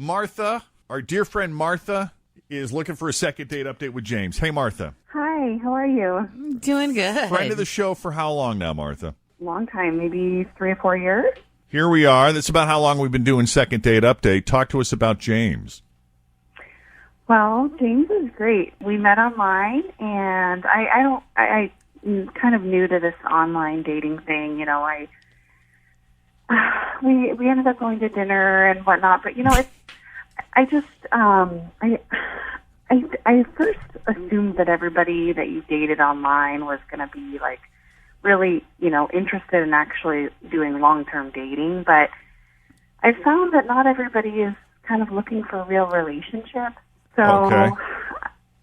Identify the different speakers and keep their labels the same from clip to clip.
Speaker 1: Martha, our dear friend Martha, is looking for a second date update with James. Hey, Martha.
Speaker 2: Hi, how are you?
Speaker 3: Doing good.
Speaker 1: Friend of the show for how long now, Martha?
Speaker 2: Long time, maybe 3 or 4 years.
Speaker 1: Here we are. That's about how long we've been doing second date update. Talk to us about James.
Speaker 2: Well, James is great. We met online, and I'm kind of new to this online dating thing. You know, we ended up going to dinner and whatnot, but I first assumed that everybody that you dated online was going to be like really, interested in actually doing long-term dating, but I found that not everybody is kind of looking for a real relationship. So
Speaker 1: Okay.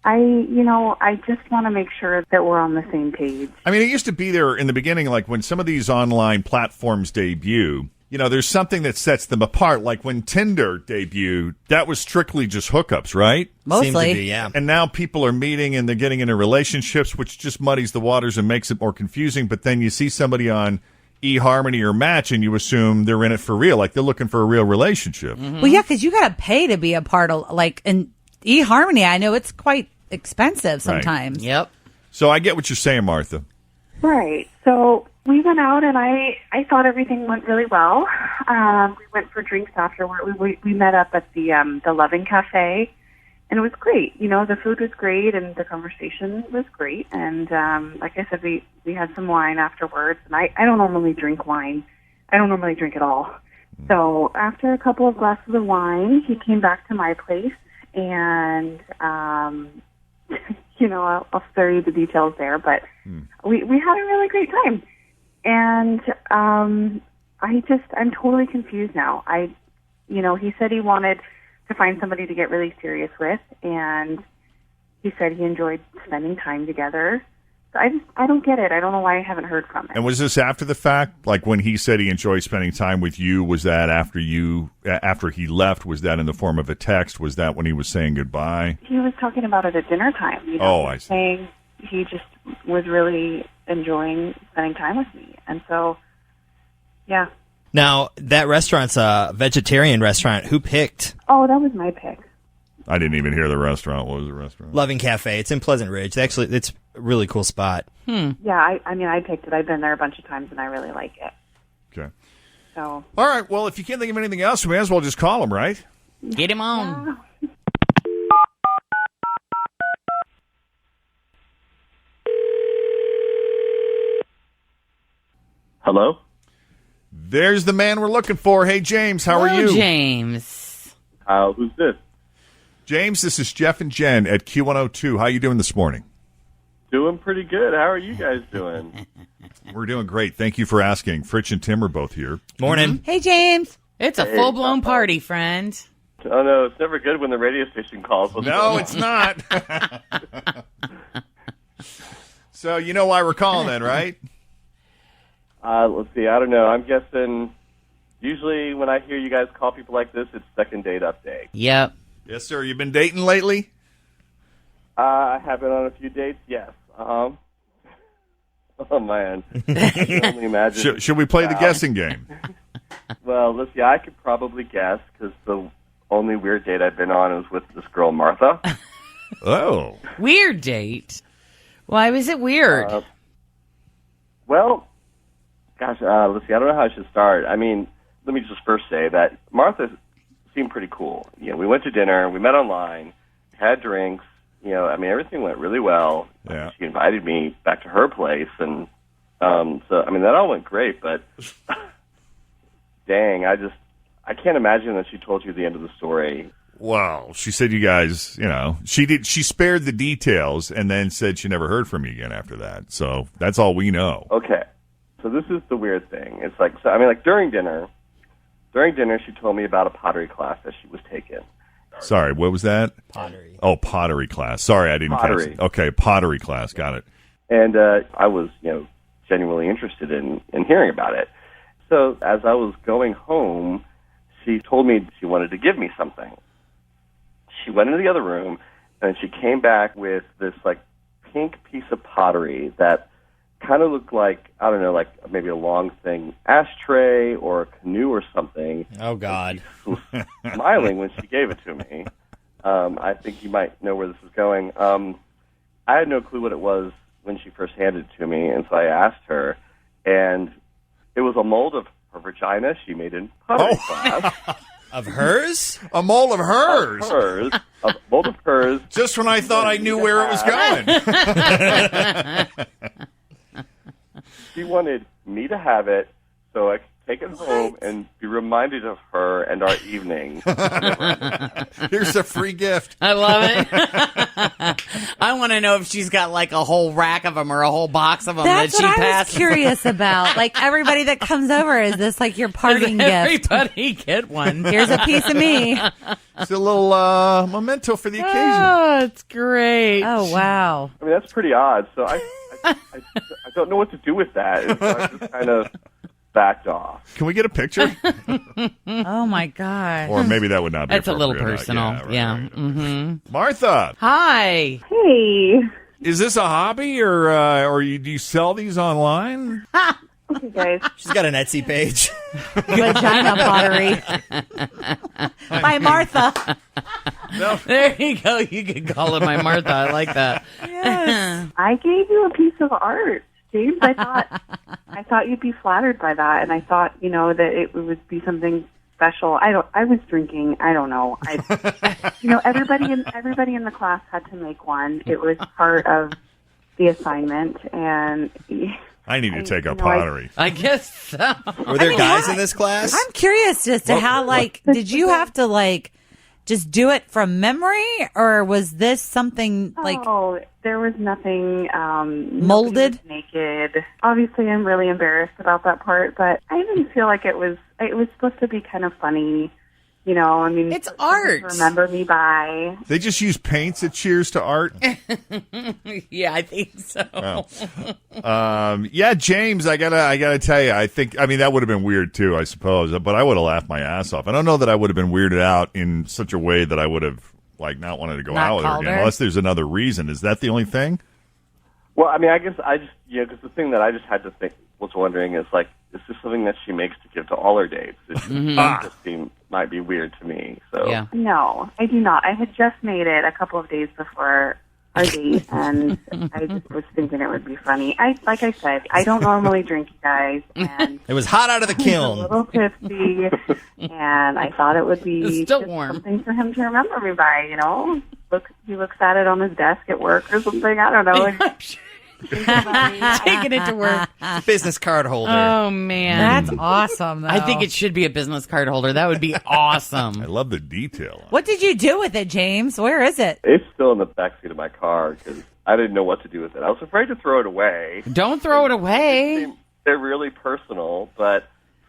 Speaker 2: I just want to make sure that we're on the same page.
Speaker 1: I mean, it used to be there in the beginning, like when some of these online platforms debut, there's something that sets them apart. Like when Tinder debuted, that was strictly just hookups, right?
Speaker 3: Mostly.
Speaker 4: Seems to be, yeah.
Speaker 1: And now people are meeting and they're getting into relationships, which just muddies the waters and makes it more confusing. But then you see somebody on eHarmony or Match and you assume they're in it for real, like they're looking for a real relationship.
Speaker 3: Mm-hmm. Well, yeah, because you got to pay to be a part of, like, in eHarmony, I know it's quite expensive sometimes.
Speaker 4: Right. Yep.
Speaker 1: So I get what you're saying, Martha.
Speaker 2: Right. So we went out, and I thought everything went really well. We went for drinks afterward. We met up at the Loving Cafe, and it was great. The food was great, and the conversation was great. And like I said, we had some wine afterwards. And I don't normally drink wine. I don't normally drink at all. So after a couple of glasses of wine, he came back to my place, and I'll spare you the details there, but we had a really great time. And I'm totally confused now. He said he wanted to find somebody to get really serious with, and he said he enjoyed spending time together. So I don't get it. I don't know why I haven't heard from him.
Speaker 1: And was this after the fact? Like when he said he enjoyed spending time with you, was that after he left? Was that in the form of a text? Was that when he was saying goodbye?
Speaker 2: He was talking about it at dinner time.
Speaker 1: Oh, I see.
Speaker 2: Saying he just was really enjoying spending time with me. And so, yeah.
Speaker 4: Now, that restaurant's a vegetarian restaurant. Who picked?
Speaker 2: Oh, that was my pick.
Speaker 1: I didn't even hear the restaurant. What was the restaurant?
Speaker 4: Loving Cafe. It's in Pleasant Ridge. Actually, it's a really cool spot.
Speaker 2: Yeah, I picked it. I've been there a bunch of times, and I really like it.
Speaker 1: Okay.
Speaker 2: So.
Speaker 1: All right. Well, if you can't think of anything else, we may as well just call him, right?
Speaker 3: Get him on.
Speaker 2: Yeah.
Speaker 5: Hello?
Speaker 1: There's the man we're looking for. Hey, James, how are you?
Speaker 3: James.
Speaker 5: Who's this?
Speaker 1: James, this is Jeff and Jen at Q102. How you doing this morning?
Speaker 5: Doing pretty good. How are you guys doing?
Speaker 1: We're doing great. Thank you for asking. Fritch and Tim are both here.
Speaker 4: Morning.
Speaker 3: Hey, James. It's a
Speaker 5: Hey,
Speaker 3: full-blown party, friend.
Speaker 5: Oh, no, it's never good when the radio station calls. What's
Speaker 1: No,
Speaker 5: going on?
Speaker 1: it's not. So you know why we're calling then, right?
Speaker 5: Let's see. I don't know. I'm guessing usually when I hear you guys call people like this, it's second date update.
Speaker 3: Yep.
Speaker 1: Yes, sir. You been dating lately?
Speaker 5: I have been on a few dates, yes. Oh, man. I can only imagine.
Speaker 1: Should we play the guessing game?
Speaker 5: Well, let's see. I could probably guess because the only weird date I've been on was with this girl, Martha.
Speaker 1: Oh.
Speaker 3: Weird date. Why was it weird?
Speaker 5: Well, gosh, let's see. I don't know how I should start. I mean, let me just first say that Martha seemed pretty cool. We went to dinner. We met online, had drinks. Everything went really well.
Speaker 1: Yeah.
Speaker 5: She invited me back to her place, and that all went great. But dang, I can't imagine that she told you the end of the story.
Speaker 1: Well, she said you guys, she spared the details and then said she never heard from you again after that. So that's all we know.
Speaker 5: Okay. So this is the weird thing. It's like, during dinner, she told me about a pottery class that she was taking.
Speaker 1: Sorry, what was that?
Speaker 4: Pottery.
Speaker 1: Oh, pottery class. Sorry, I didn't catch it. Okay, pottery class. Got it.
Speaker 5: And I was, genuinely interested in hearing about it. So as I was going home, she told me she wanted to give me something. She went into the other room, and she came back with this, pink piece of pottery that kind of looked like, I don't know, like maybe a long thing ashtray or a canoe or something.
Speaker 4: Oh, God.
Speaker 5: She was smiling when she gave it to me. I think you might know where this is going. I had no clue what it was when she first handed it to me, and so I asked her, and it was a mold of her vagina she made in pottery class.
Speaker 4: Of hers?
Speaker 1: A mold of hers.
Speaker 5: A mold of hers.
Speaker 1: Just when I thought I knew where it was going.
Speaker 5: She wanted me to have it so I could take it home and be reminded of her and our evening.
Speaker 1: Here's a free gift.
Speaker 6: I love it. I want to know if she's got like a whole rack of them or a whole box of them
Speaker 3: That's
Speaker 6: that she
Speaker 3: what I was
Speaker 6: passes.
Speaker 3: curious about. Like, everybody that comes over, is this like your parting gift?
Speaker 6: Everybody get one.
Speaker 3: Here's a piece of me.
Speaker 1: It's a little memento for the occasion.
Speaker 6: Oh, it's great.
Speaker 3: Oh, wow.
Speaker 5: I mean, that's pretty odd. So I don't know what to do with that. And so I just kind of backed off.
Speaker 1: Can we get a picture?
Speaker 3: Oh, my God.
Speaker 1: Or maybe that would not be
Speaker 6: That's a little
Speaker 1: appropriate.
Speaker 6: personal.
Speaker 1: Right,
Speaker 6: Yeah.
Speaker 1: right.
Speaker 6: Mm-hmm.
Speaker 1: Martha,
Speaker 6: Hi.
Speaker 2: Hey.
Speaker 1: is this a hobby or do you sell these online?
Speaker 2: Okay, guys.
Speaker 4: She's got an Etsy page.
Speaker 3: Vagina pottery. By Martha.
Speaker 6: There you go. You can call it my Martha. I like that.
Speaker 3: Yes.
Speaker 2: I gave you a piece of art, James. I thought you'd be flattered by that, and I thought, that it would be something special. I was drinking. I don't know. Everybody in the class had to make one. It was part of the assignment, and
Speaker 1: I need to take up pottery.
Speaker 6: I guess so.
Speaker 4: Were there guys in this class?
Speaker 3: I'm curious as to how, did you have to, just do it from memory, or was this something
Speaker 2: oh, there was nothing
Speaker 3: molded?
Speaker 2: nobody was naked. Obviously, I'm really embarrassed about that part, but I didn't feel like it was supposed to be kind of funny.
Speaker 6: It's art.
Speaker 2: Remember me by.
Speaker 1: They just use paints at Cheers to Art.
Speaker 6: Yeah, I think so.
Speaker 1: Yeah, James, I gotta tell you, that would have been weird too, I suppose, but I would have laughed my ass off. I don't know that I would have been weirded out in such a way that I would have not wanted to go out with her again, unless there's another reason. Is that the only thing?
Speaker 5: Well, I mean, I guess because the thing that I just had to was wondering is is this something that she makes to give to all her dates? It just might be weird to me. So
Speaker 6: Yeah.
Speaker 2: No, I do not. I had just made it a couple of days before our date, and I just was thinking it would be funny. Like I said, I don't normally drink, you guys, and
Speaker 4: It was hot out of the
Speaker 2: I was
Speaker 4: kiln.
Speaker 2: a little tipsy, and I thought it would be
Speaker 6: It's still
Speaker 2: just
Speaker 6: warm.
Speaker 2: something for him to remember me by. He looks at it on his desk at work or something. I don't know. And
Speaker 6: Taking it to work.
Speaker 4: Business card holder.
Speaker 6: Oh, man.
Speaker 3: That's awesome, though.
Speaker 6: I think it should be a business card holder. That would be awesome.
Speaker 1: I love the detail.
Speaker 3: What did you do with it, James? Where is it?
Speaker 5: it's still in the backseat of my car because I didn't know what to do with it. I was afraid to throw it away.
Speaker 6: Don't throw it away.
Speaker 5: They're really personal, but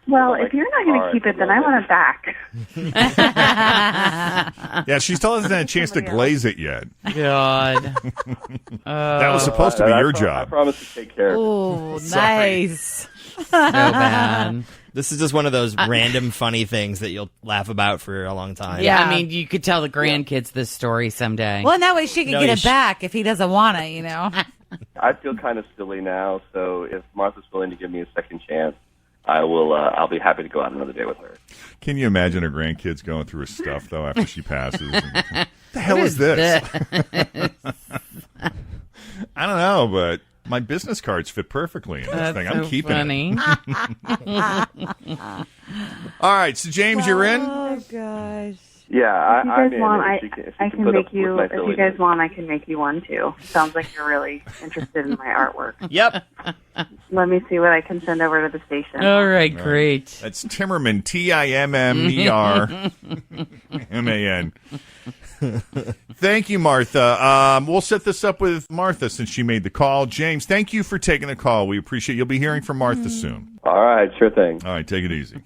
Speaker 2: well, if you're not going to keep it, then I want it back.
Speaker 1: Yeah, she still hasn't had a chance to glaze it yet.
Speaker 6: God.
Speaker 1: That was supposed to be your
Speaker 5: I
Speaker 1: job.
Speaker 5: promise to take care of it.
Speaker 3: Oh,
Speaker 1: Sorry.
Speaker 3: nice.
Speaker 6: So bad.
Speaker 4: This is just one of those random funny things that you'll laugh about for a long time.
Speaker 6: Yeah,
Speaker 3: Yeah.
Speaker 6: I mean, you could tell the grandkids this story someday.
Speaker 3: Well, and that way she can
Speaker 4: No,
Speaker 3: get
Speaker 4: you
Speaker 3: it back if he doesn't want it,
Speaker 5: I feel kind of silly now, so if Martha's willing to give me a second chance, I will. I'll be happy to go out another day with her.
Speaker 1: Can you imagine her grandkids going through her stuff, though, after she passes? What the hell is this? I don't know, but my business cards fit perfectly in this
Speaker 6: That's
Speaker 1: thing. I'm
Speaker 6: so
Speaker 1: keeping
Speaker 6: funny.
Speaker 1: it. All right, so James, you're in?
Speaker 3: Oh, gosh.
Speaker 5: Yeah,
Speaker 2: If you
Speaker 5: I'm
Speaker 2: guys
Speaker 5: in.
Speaker 2: want,
Speaker 5: If you
Speaker 2: I
Speaker 5: can
Speaker 2: can
Speaker 5: put
Speaker 2: make
Speaker 5: up
Speaker 2: you.
Speaker 5: with my
Speaker 2: If you
Speaker 5: silliness.
Speaker 2: guys want, I can make you one too. Sounds like you're really interested in my artwork.
Speaker 4: Yep.
Speaker 2: Let me see what I can send over to the station.
Speaker 6: All right, great.
Speaker 1: That's Timmerman, Timmerman. Thank you, Martha. We'll set this up with Martha since she made the call. James, thank you for taking the call. We appreciate You'll be hearing from Martha soon.
Speaker 5: All right, sure thing.
Speaker 1: All right, take it easy.